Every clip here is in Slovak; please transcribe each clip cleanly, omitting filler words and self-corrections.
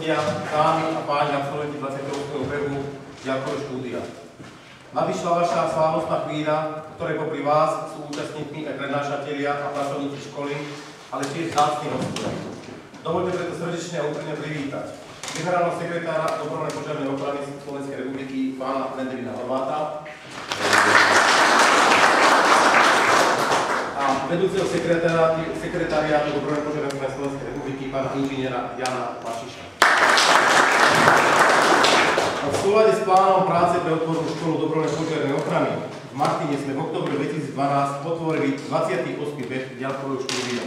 hostia, dámy a páni, absolventi 28. brehu ďalkové štúdia. Nadišla vaša slávnostná chvíľa, ktoré popri vás sú účastníkmi aj prednášatelia a pracovníci školy, ale tiež vzácni hostia. Dovoľte preto srdečne a úprimne privítať generálneho sekretára Dobrovoľnej požiarnej ochrany Slovenskej republiky pána Mendelina Horváta a vedúceho sekretariátu Dobrovoľnej požiarnej ochrany Slovenskej republiky pána inžiniera Jana Mačiša. V súlade s plánom práce pre odbornú školu dobrovoľnej požiarnej ochrany v Martine sme v októbri 2012 otvorili 28. beh ďalkového štúdia.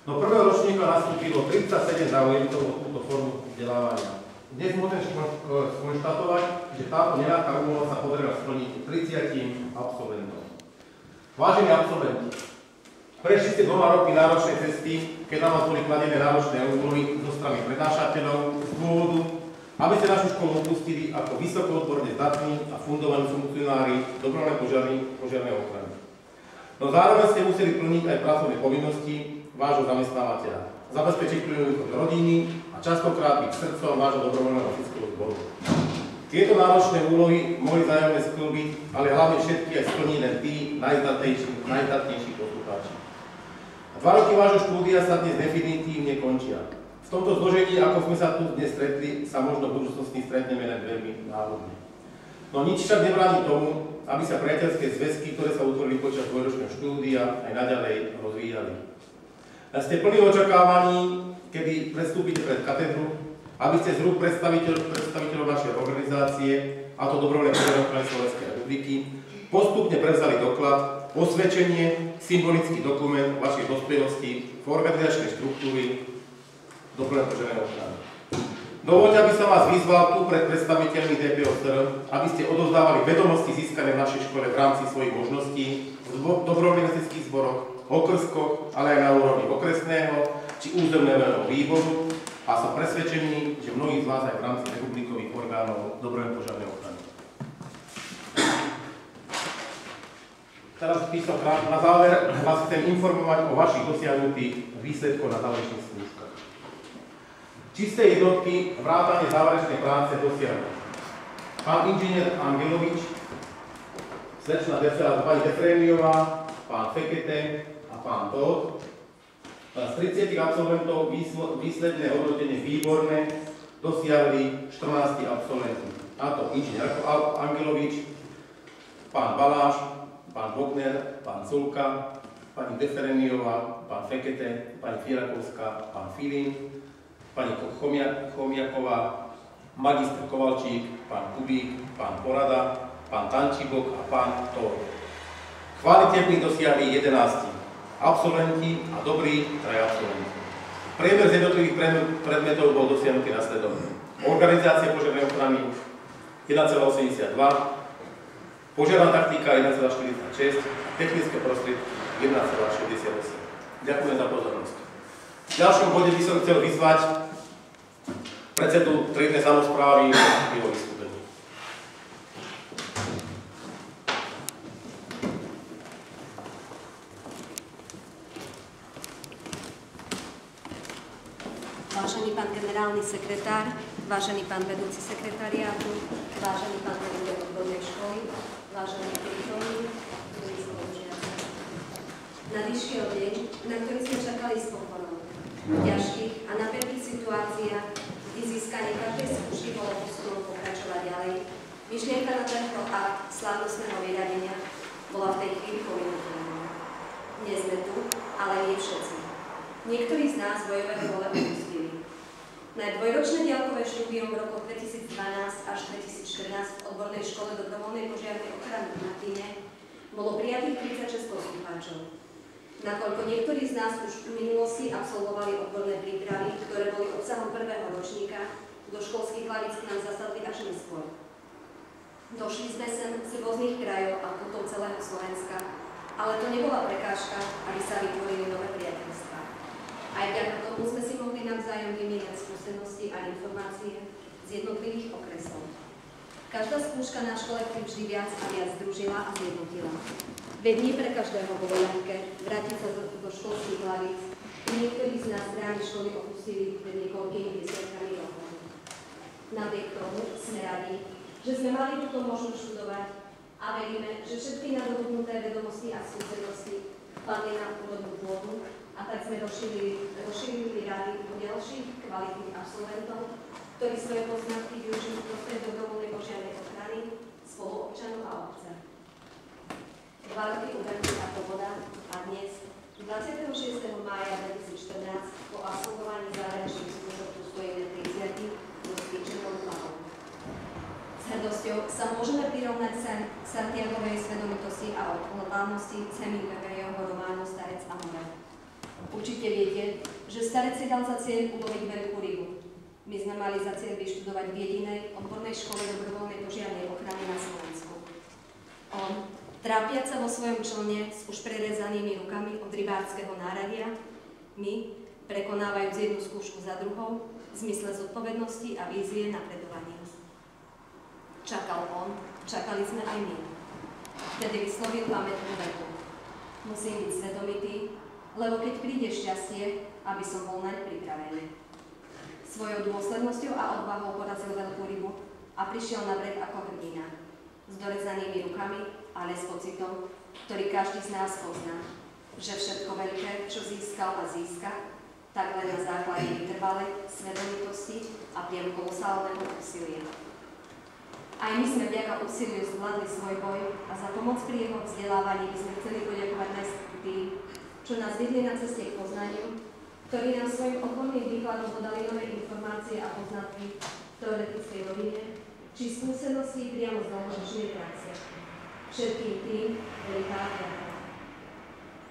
Do prvého ročníka nastúpilo 37 záujemcov o túto formu vzdelávania. Dnes môžem skonštatovať, že táto neľahká úloha sa podarila splniť 30 absolventom. Vážení absolventi, prešli ste 2 roky náročnej cesty, keď na vás boli kladené náročné úlohy zo strany prednášateľov z dôvodu, aby ste našu školu opustili ako vysoko odborne zdatní a fundovaní funkcionári dobrovoľnej požiarnej ochrany. No zároveň ste museli plniť aj pracovné povinnosti vášho zamestnávateľa, zabezpečiť plynulý chod rodiny a častokrát byť srdcom vášho dobrovoľného hasičského zboru. Tieto náročné úlohy mohli vzájomne sklbiť, ale hlavne všetky aj splniť len tí najzdatnejší poslucháči. 2 roky vášho štúdia sa dnes definitívne končia. V tomto zložení, ako sme sa tu dnes stretli, sa možno v budúcnosti stretneme len veľmi náhodne. No nič však nebráni tomu, aby sa priateľské zväzky, ktoré sa utvorili počas dvojročného štúdia, aj naďalej rozvíjali. Ste plní očakávaní, kedy prestúpite pred katedru, aby ste z rúk predstaviteľov našej organizácie, a to Dobrovoľnej požiarnej ochrany Slovenskej republiky, postupne prevzali doklad, osvedčenie, symbolický dokument vašej dospelosti v organizačnej štruktúry Dobrovoľnej požiarnej ochrany. Dovoľte, aby som vás vyzval tu pred predstaviteľmi DPOSR, aby ste odovzdávali vedomosti získané v našej škole v rámci svojich možností v dobrovoľných hasičských zboroch, okrskoch, ale aj na úrovni okresného či územného výboru a som presvedčený, že mnohí z vás aj v rámci republikových orgánov dobrovoľnej požiarnej ochrany. Teraz na záver vás chcem informovať o vašich dosiahnutých výsledkoch na záverečných skúškach. Čisté jednotky vrátane záverečnej práce dosiahli pán inžinier Angelovič, slečna pani Defrémiová, pán Fekete a pán Todt. Z 30 absolventov výsledné hodnotenie výborné dosiahli 14 absolventi. A to inžinier Angelovič, pán Baláš, pán Bogner, pán Sulka, pani Defrémiová, pán Fekete, pani Fierakovská, pán Filín, pani Chomiaková, magister Kovalčík, pán Kubík, pán Porada, pán Tančíbok a pán Tóth. Kvalitební dosiahli 11 absolventi a dobrí 3 absolventi. Priemer z jednotlivých predmetov bol dosiahnutý nasledovne. Organizácia požiarnej ochrany 1,82, požiarná taktika 1,46, technické prostriedky 1,68. Ďakujem za pozornosť. V ďalšom bode by som chcel vyzvať predsedu triednej samosprávy k jeho vystúpeniu. Vážený pán generálny sekretár, vážený pán vedúci sekretariátu, vážený pán vedúci odbornej školy, vážený prítomní, milí spolužiaci. Nadišiel deň, na ktorý sme čakali s pokorou. V ťažkých a napätých situáciách, kde získanie každej skúšky bolo posunom pokračovať ďalej, myšlienka na tento akt slávnostného vyradenia bola v tej chvíli povinutá. Dnes sme tu, ale nie všetci. Niektorí z nás bojové pole opustili. Na dvojročné diaľkové štúdium v rokoch 2012 až 2014 v odbornej škole dobrovoľnej požiarnej ochrany v Martine bolo prijatých 36 poslucháčov. Nakoľko niektorí z nás už v minulosti absolvovali odborné prípravy, ktoré boli obsahom prvého ročníka, do školských hlavíc k nám zasadli až neskôr. Došli sme sem z rôznych krajov a potom celého Slovenska, ale to nebola prekážka, aby sa vytvorili nové priateľstvá. Aj vďaka tomu sme si mohli navzájom vymieňať skúsenosti a informácie z jednotlivých okresov. Každá skúška náš kolektív vždy viac a viac združila a zjednotila. Veď nie pre každého bolo ľahké vrátiť sa do školských hlavíc. Niektorí z nás brány školy opustili pred niekoľkými desiatkami rokov. Napriek tomu sme radi, že sme mali túto možnosť študovať a veríme, že všetky nadobudnuté vedomosti a skúsenosti padli na úrodnú pôdu a tak sme rozšírili rady o ďalších kvalitných absolventov, ktorí svoje poznatky využijú v prospech dobrovoľnej požiarnej ochrany spoluobčanov a obce. 2 roky ubehli ako voda a dnes, 26. mája 2014, po absolvovaní záverečných skúšok tu stojíme 30 so spíčenou hlavou. S hrdosťou sa môžeme prirovnať Santiagovej svedomitosti a odhodlanosti Hemingwayovho románu Starec a more. Určite viete, že Starec si dal za cieľ uloviť veľkú rybu. My sme mali za cieľ vyštudovať v jedinej odbornej škole dobrovoľnej požiarnej ochrany na Slovensku. On, trápiac sa vo svojom člne s už prerezanými rukami od rybárskeho náradia, my, prekonávajúc jednu skúšku za druhou, v zmysle zodpovednosti a vízie napredovania. Čakal on, čakali sme aj my. Vtedy vyslovil pamätnú vetu. Musím byť svedomitý, lebo keď príde šťastie, aby som bol naň pripravený. Svojou dôslednosťou a odvahou porazil veľkú rybu a prišiel na breh ako hrdina. S dorezanými rukami, ale s pocitom, ktorý každý z nás pozná, že všetko veľké, čo získal a získa, tak len na základe vytrvalej svedomitosti a priam kolosálneho úsilia. Aj my sme vďaka úsiliu zvládli svoj boj a za pomoc pri jeho vzdelávaní by sme chceli poďakovať najskôr tým, čo nás vidli na ceste k poznaniu, ktorí nám svojim odborným výkladom podali nové informácie a poznatky v teoretickej rovine, či skúsenosti priamo z dlhoročnej praxe. Všetkým tým veľká vďaka.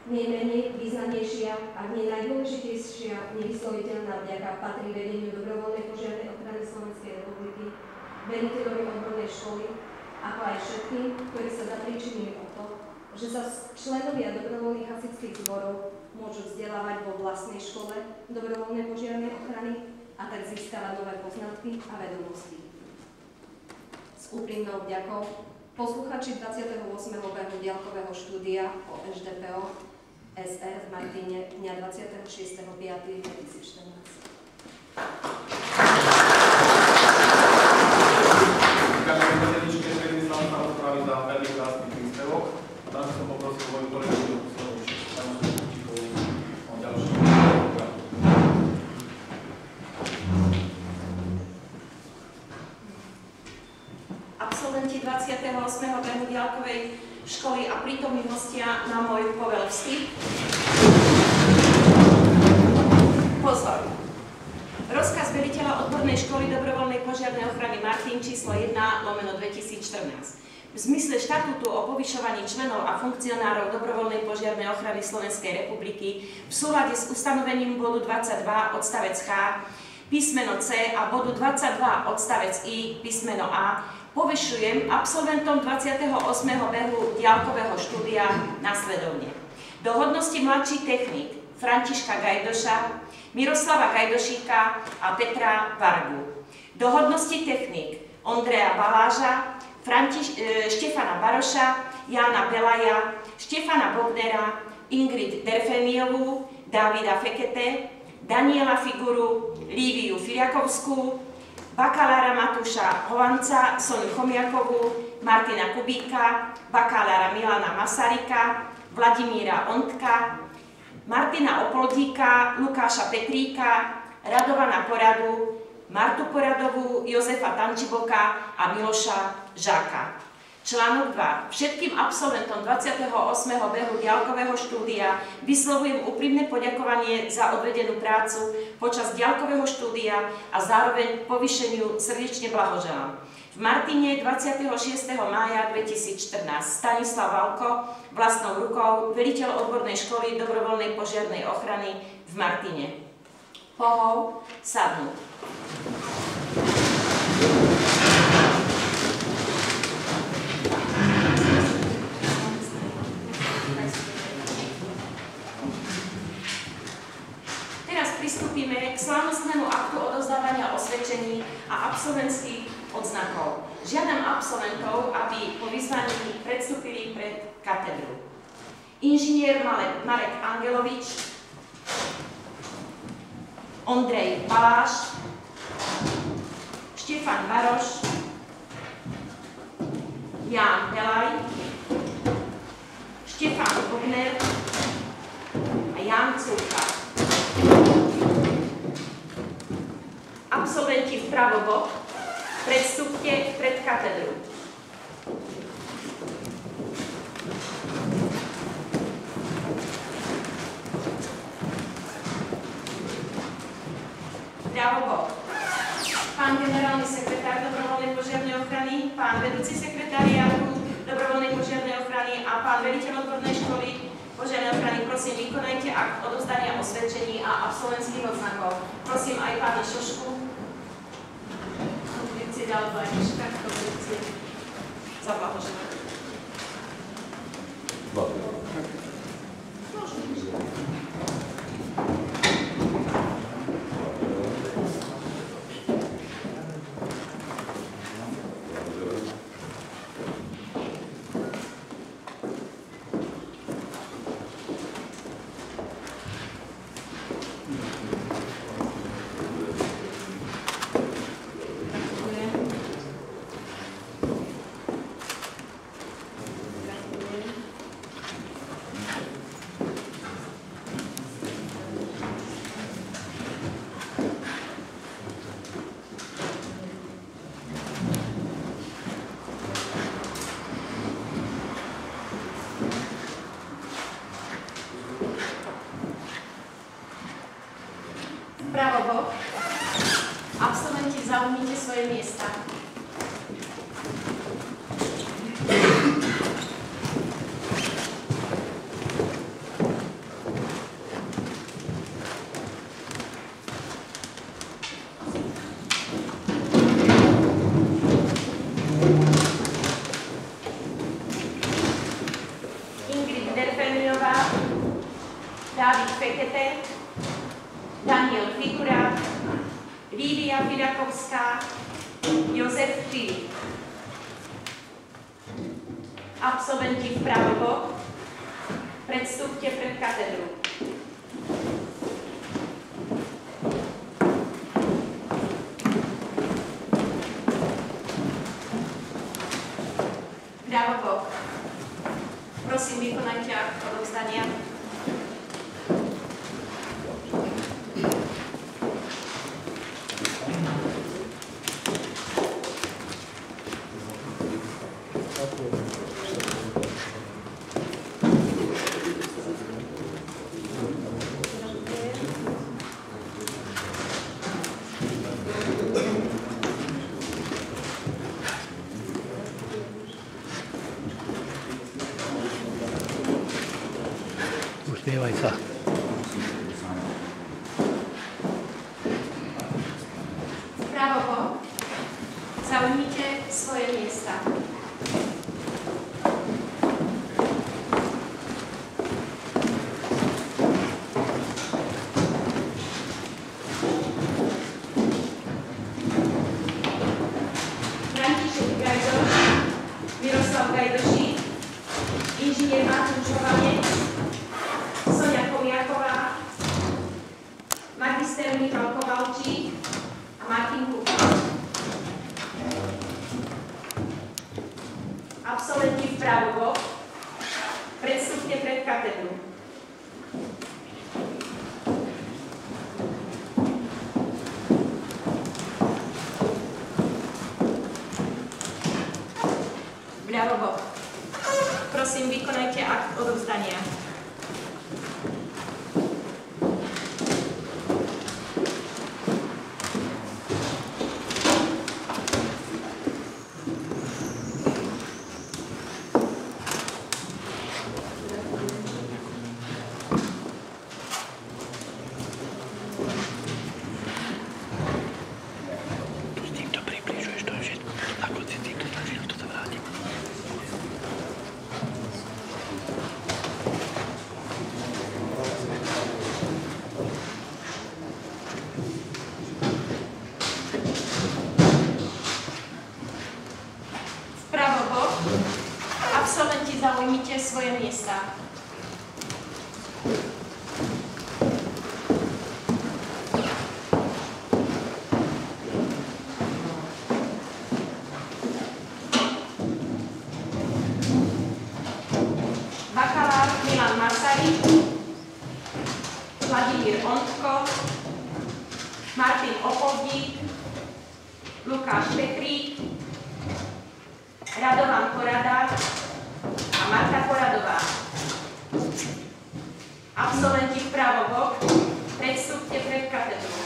Najmenej významnejšia, ak nie najdôležitejšia, nevysloviteľná vďaka patrí vedeniu dobrovoľnej požiarnej ochrany Slovenskej republiky, veliteľovi odbornej školy, ako aj všetkým, ktorí sa zapríčinili o to, že sa členovia dobrovoľných hasičských zborov môžu vzdelávať vo vlastnej škole dobrovoľnej požiarnej ochrany a tak získavať nové poznatky a vedomosti. S úprimnou vďakou posluchači 28. behu diaľkového štúdia o HDPO SR v Martine dňa 26.5.2014. Ďakujem predsedničke Všeobecnej samosprávy za veľmi krásny príspevok. Teraz som poprosil moju kolegyňu o ďalší program. Absolventi 28. behu diaľkovej školy a prítomní hostia na môj povel vstip. Pozor! Rozkaz veliteľa odbornej školy dobrovoľnej požiarnej ochrany Martin číslo 1/2014. V zmysle štatútu o povyšovaní členov a funkcionárov dobrovoľnej požiarnej ochrany Slovenskej republiky v súlade s ustanovením bodu 22 odstavec H, písmeno C a bodu 22 odstavec I, písmeno A, povyšujem absolventom 28. behu diaľkového štúdia nasledovne. Do hodnosti mladší technik Františka Gajdoša, Miroslava Gajdošíka a Petra Vargu. Do hodnosti technik Ondreja Baláža, Štefana Baroša, Jána Belaja, Štefana Bognera, Ingrid Derfeniovú, Davida Fekete, Daniela Figuru, Líviu Filiakovskú, bakalára Matúša Hovanca, Soniu Chomiakovú, Martina Kubíka, bakalára Milana Masarika, Vladimíra Ondka, Martina Opoldíka, Lukáša Petríka, Radovana Poradu, Martu Poradovú, Jozefa Tančiboka a Miloša Žáka. Článok 2. Všetkým absolventom 28. behu diaľkového štúdia vyslovujem úprimné poďakovanie za odvedenú prácu počas diaľkového štúdia a zároveň povýšeniu srdečne blahoželám. V Martine 26. mája 2014 Stanislav Valko vlastnou rukou, veliteľ odbornej školy dobrovoľnej požiarnej ochrany v Martine. Pohov sadnúť. Teraz pristúpime k slávnostnému aktu odovzdávania osvedčení a absolventských odznakov. Žiadam absolventov, aby po vyzvaní predstúpili pred katedru. Inžinier Marek Angelovič, Ondrej Baláš, Štefan Baroš, Ján Pelaj, Štefan Bogner a Ján Culka. Absolventi vpravo, predstupte pred katedru. Vľavo. Pán generálny sekretár dobrovoľnej požiarnej ochrany, pán vedúci sekretariátu dobrovoľnej požiarnej ochrany a pán veliteľ odbornej školy požiarnej ochrany, prosím, vykonajte akt odovzdania osvedčení a absolventských odznakov. Prosím aj pána Šošku. Nechci ďalej Blajniška, to budete zablahoželať. Vpravo, absolventi, zaujmite svoje miesta. Ingrid Derfeniová, Dávid Fekete, Daniel Figura, Lívia Fidakovská, Jozef Filip. Absolventi vpravo, predstupte pred katedru. Vľavo. Prosím, vykonajte akt odovzdania. Usmievaj sa. Vpravo, zaujmite svoje miesta. František Gajdoš, Miroslav Gajdošík, inžinier Martin Čovanec, Sonia Komiaková, magister Michal Kovalčík a Martin Kuka. Absolventi vpravo, predstupte pred katedru. Vľavo. Prosím, vykonajte akt odovzdania. Tu s týmto približuješ to všetko. Na konci týmto snaží na to sa vrátim. Vpravo, absolventi, zaujmite svoje miesta. Lukáš Petrík, Radovan Porada a Marta Poradová. Absolventi vpravo bok, predstupte pred katedru.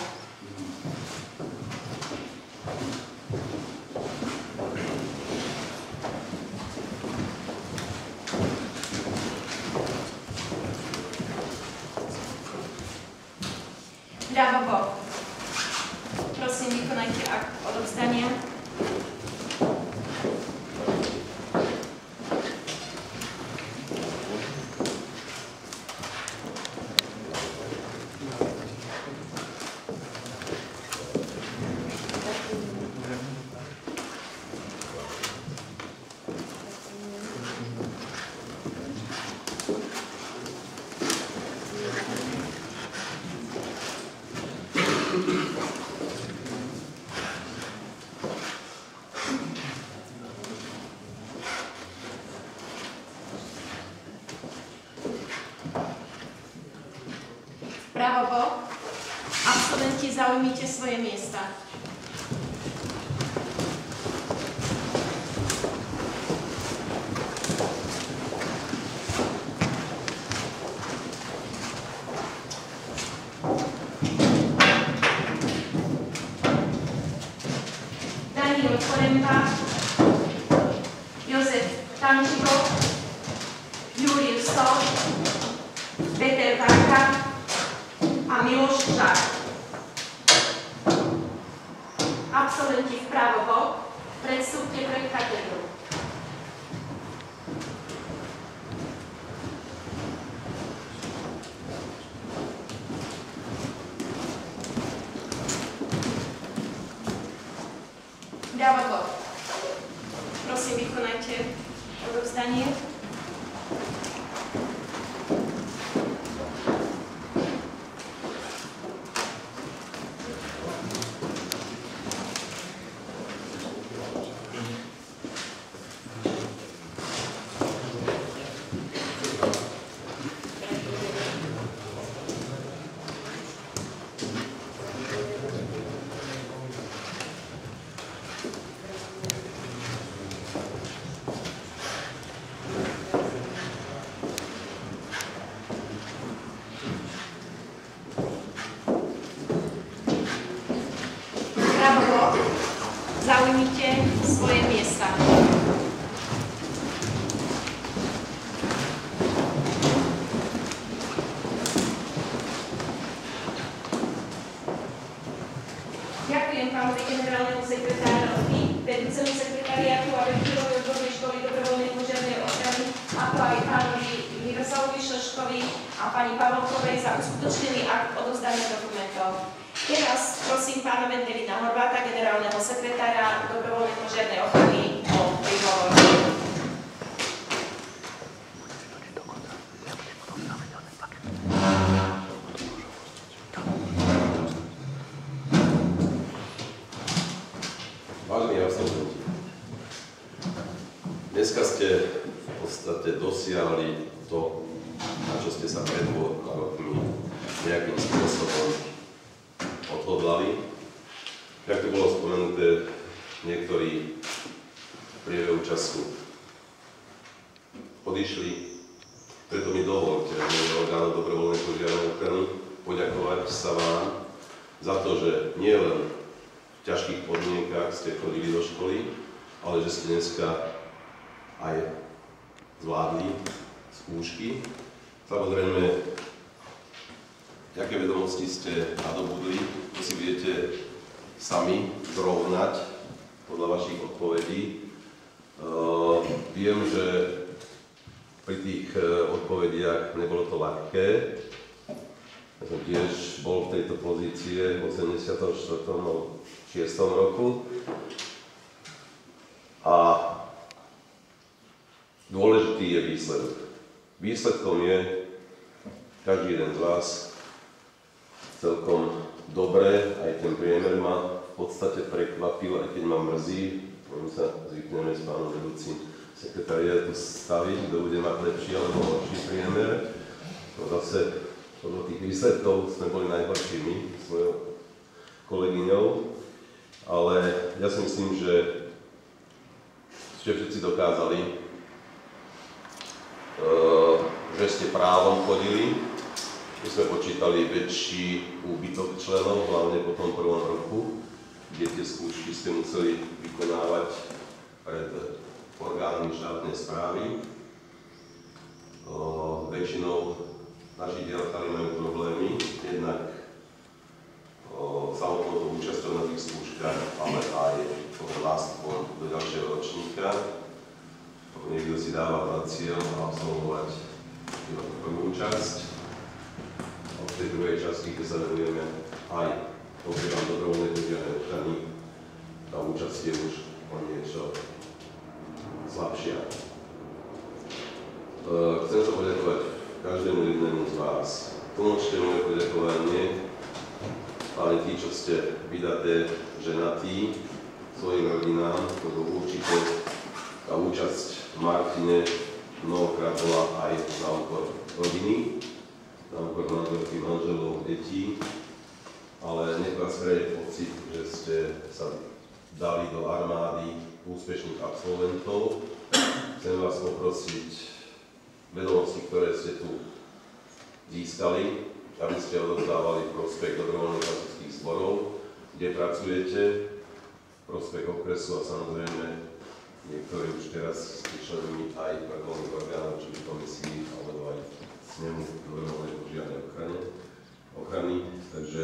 Vľavo bok. Prosím, vykonajte akt odovzdania. Vpravo bok. Absolventi, zaujmite svoje miesta. Daniel Poremba, Jozef Tančíkov, Júrius Stol, Peter Varga a Miloš Žák. Absolventi vpravo bok, predstupte pred katedru. Vľavo bok. Prosím, vykonajte odovzdanie. Zaujmite svoje miesta. Ďakujem pánovi generálnemu sekretárovi, vedúcemu sekretariátu a rektorovej odbornej školy dobrovoľnej požiarnej ochrany, ako aj pánovi Mirosalovi Šoškovi a pani Pavlovkovej za uskutočnený akt odovzdania dokumentov. Teraz prosím pána Vendelina Horváta, generálneho sekretára dobrovoľnej požiarnej ochrany, o príhovor. Vážení absolventi, dneska ste v podstate dosiahli to, na čo ste sa pred 2 rokmi nejakým spôsobom odhodlali. Jak to bolo spomenuté, niektorí v priebehu času odišli, preto mi dovolte v mene orgánov dobrovoľnej požiarnej ochrany poďakovať sa vám za to, že nie len v ťažkých podmienkach ste chodili do školy, ale že ste dneska aj zvládli skúšky. Samozrejme, aké vedomosti ste nadobudli, to si viete sami zrovnať podľa vašich odpovedí. Viem, že pri tých odpovediach nebolo to ľahké. Ja som tiež bol v tejto pozície v 84. alebo 6. roku. A dôležitý je výsledok. Výsledkom je, každý jeden z vás celkom dobre, aj ten priemer ma v podstate prekvapil, aj keď ma mrzí, my sa zvykneme s pánom vedúcim sekretariátu staviť, kto bude mať lepší alebo horší priemer. No zase podľa tých výsledkov sme boli najhoršími svojou kolegyňou. ale ja si myslím, že ste všetci dokázali, že ste právom chodili. My sme počítali väčší úbytok členov, hlavne po tom prvom roku, kde tie skúšky ste museli vykonávať pred orgánmi štátnej správy. Väčšinou naši dieltari majú problémy, jednak samotnou účasťou na tých skúškach, ale aj nástupom do ďalšieho ročníka. Niekto si dáva za cieľ absolvovať prvú časť. V tej druhej časti, keď sa venujeme aj potrebám dobrovoľnej požiarnej ochrany, tá účasť je už o niečo slabšia. Chcem sa poďakovať každému jednému z vás. Tlmočte moje poďakovanie, ale tí, čo ste vydaté ženatí svojim rodinám, lebo určite tá účasť v Martine mnohokrát bola aj na úkor rodiny, na úkor manželky, manželov, detí, ale nech vás kreje pocit, že ste sa dali do armády úspešných absolventov. Chcem vás poprosiť vedomosti, ktoré ste tu získali, aby ste odovzdávali v prospech dobrovoľných hasičských zborov, kde pracujete, v prospech okresu a samozrejme niektorí už teraz ste členmi aj vrcholných orgánov, či v komisii, alebo aj snemu dobrovoľnej požiarnej ochrany, takže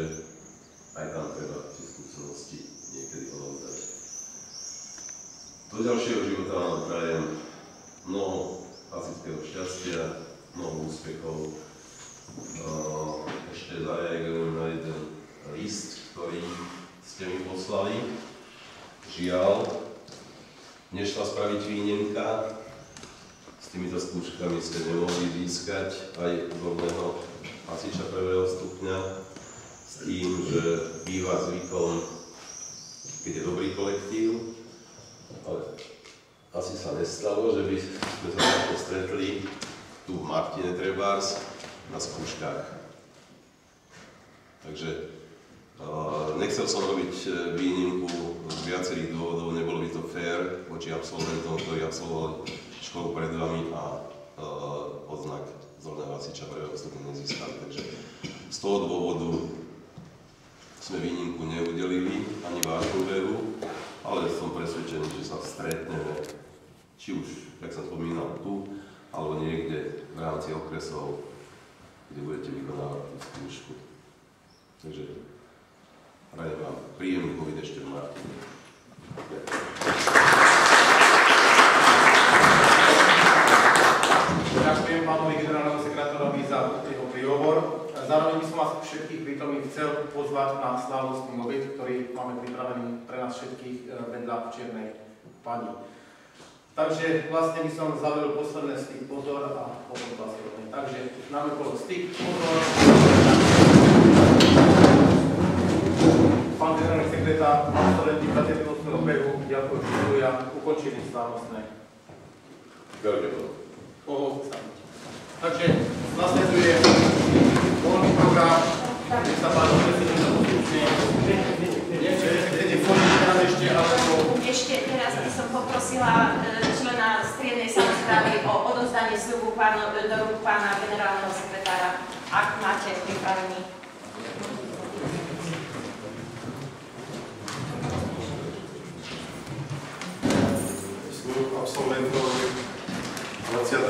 aj tam treba tie skúsenosti niekedy odovzdať. Do ďalšieho života vám prajem mnoho hasičského šťastia, mnoho úspechov. Ešte zareagujem na jeden list, ktorý ste mi poslali. Žiaľ, nešla spraviť výnimka. S týmito skúškami ste nemohli získať aj odborného hasiča prvého stupňa, s tým, že býva zvykom, keď je dobrý kolektív, ale asi sa nestalo, že by sme sa takto stretli tu v Martine trebárs na skúškach. Takže nechcel som robiť výnimku z viacerých dôvodov, nebolo by to fér voči absolventom, ktorí absolvovali školu pred vami a odznak zorného hasiča prvého stupňa nezískali. Takže z toho dôvodu sme výnimku neudelili ani vášmu veru, ale som presvedčený, že sa stretneme, či už, jak som spomínal, tu, alebo niekde v rámci okresov, kde budete vykonávať tú skúšku. Takže prajem vám príjemný pobyt ešte v Martine. Ďakujem pánovi generálnemu sekretárovi za jeho príhovor. Zároveň by som vás všetkých prítomných chcel pozvať na slávnostný obed, ktorý máme pripravený pre nás všetkých vedľa Čiernej Pani. Takže vlastne by som zavedol posledné styk, pozor a potom vás rozhodne. Takže máme okolo styk, pozor. Pán generálny sekretár, absolventi 28. behu, ďakujem, štúdia, ukončili slávnostné. Takže nasleduje voľný program, nech sa páči, predsedník sa postupne. Chcete fondiť teraz ešte, alebo... Ešte teraz by som poprosila člena striednej samosprávy o odovzdanie sľubu do rúk pána generálneho sekretára, ak máte pripravený. Sľub absolventov 28.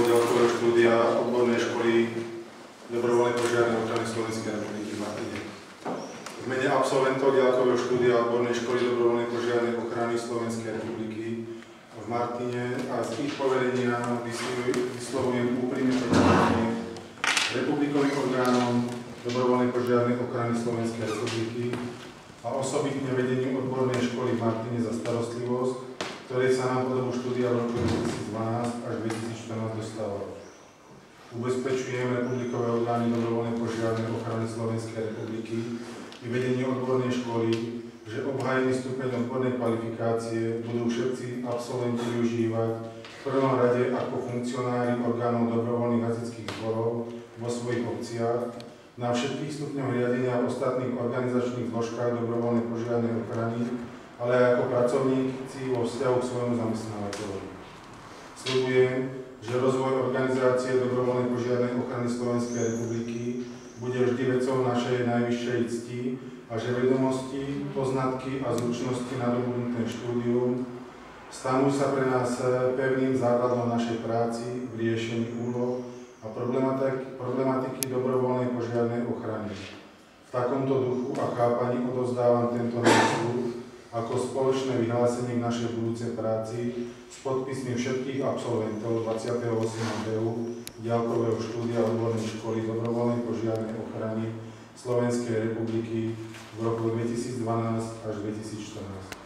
ďalkového štúdia odbornej školy dobrovoľnej požiarnej ochrany Slovenskej republiky v Martine. V mene absolventov ďalkového štúdia odbornej školy dobrovoľnej požiarnej ochrany Slovenskej republiky v Martine a z ich povedenia vyslovujem úprimné poďakovanie republikovým orgánom dobrovoľnej požiarnej ochrany Slovenskej republiky a osobitne vedeniu odbornej školy v Martine za starostlivosť, ktorej sa nám po dobu štúdia v roku 2012 až 2014 dostávalo. Ubezpečujem republikové orgány dobrovoľnej požiarnej ochrany Slovenskej republiky i vedenie odbornej školy, že obhájený stupeň odbornej kvalifikácie budú všetci absolventi využívať v prvom rade ako funkcionári orgánov dobrovoľných hasičských zborov vo svojich obciach na všetkých stupňoch riadenia a ostatných organizačných zložkách dobrovoľnej požiarnej ochrany, ale aj ako pracovníci vo vzťahu k svojmu zamestnávateľovi. Sľubujem, že rozvoj organizácie dobrovoľnej požiarnej ochrany Slovenskej republiky bude vždy vecou našej najvyššej cti a že vedomosti, poznatky a zručnosti nadobudnuté štúdium stanú sa pre nás pevným základom našej práci v riešení úloh a problematiky dobrovoľnej požiarnej ochrany. V takomto duchu a chápaní odovzdávam tento náš ako spoločné vyhlásenie k našej budúcej práci s podpismi všetkých absolventov 28. DEU diaľkového štúdia odbornej školy dobrovoľnej požiarnej ochrany Slovenskej republiky v roku 2012 až 2014.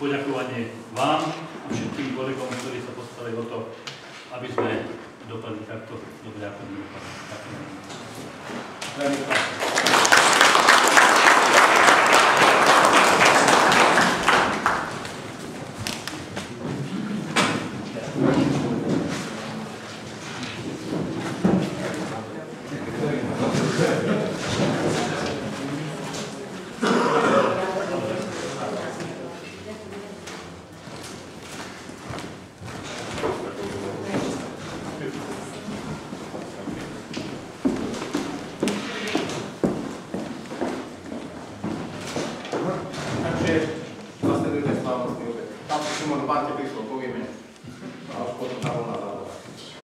Poďakovanie vám a všetkým kolegom, ktorí sa postarali o to, aby sme dopadli takto dobre, ako sme dopadli. Nasledujte slávnostný obed. Tam si Šimon Bante prišlo, povieme. A už potom tá voľná